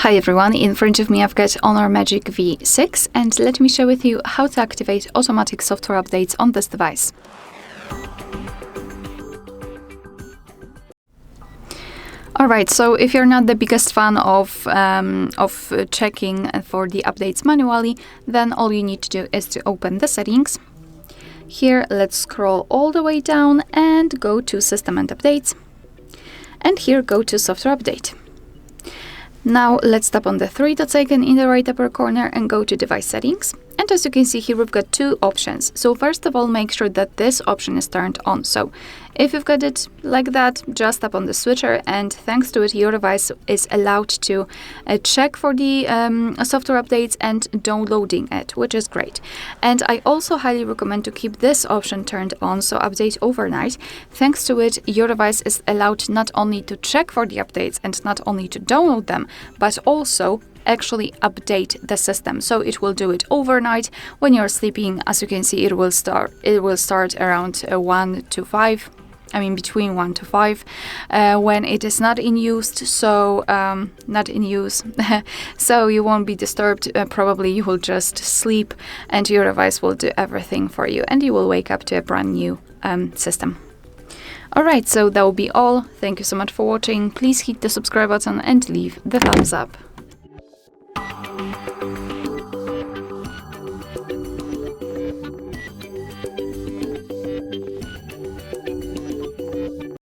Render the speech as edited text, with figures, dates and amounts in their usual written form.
Hi everyone, in front of me I've got Honor Magic V6 and let me share with you how to activate automatic software updates on this device. Alright, so if you're not the biggest fan of checking for the updates manually, then all you need to do is to open the settings. Here, let's scroll all the way down and go to System and Updates. And here, go to Software Update. Now let's tap on the three dots icon in the right upper corner and go to Device Settings. And as you can see here, we've got two options. So first of all, make sure that this option is turned on. So if you've got it like that, just tap on the switcher, and thanks to it, your device is allowed to check for the software updates and downloading it, which is great. And I also highly recommend to keep this option turned on, so update overnight. Thanks to it, your device is allowed not only to check for the updates and not only to download them, but also actually update the system. So it will do it overnight when you're sleeping. As you can see, it will start around 1 to 5. I mean, between 1 to 5 when it is not in use, so so you won't be disturbed. Probably you will just sleep and your device will do everything for you and you will wake up to a brand new system. Alright, so that will be all. Thank you so much for watching. Please hit the subscribe button and leave the thumbs up.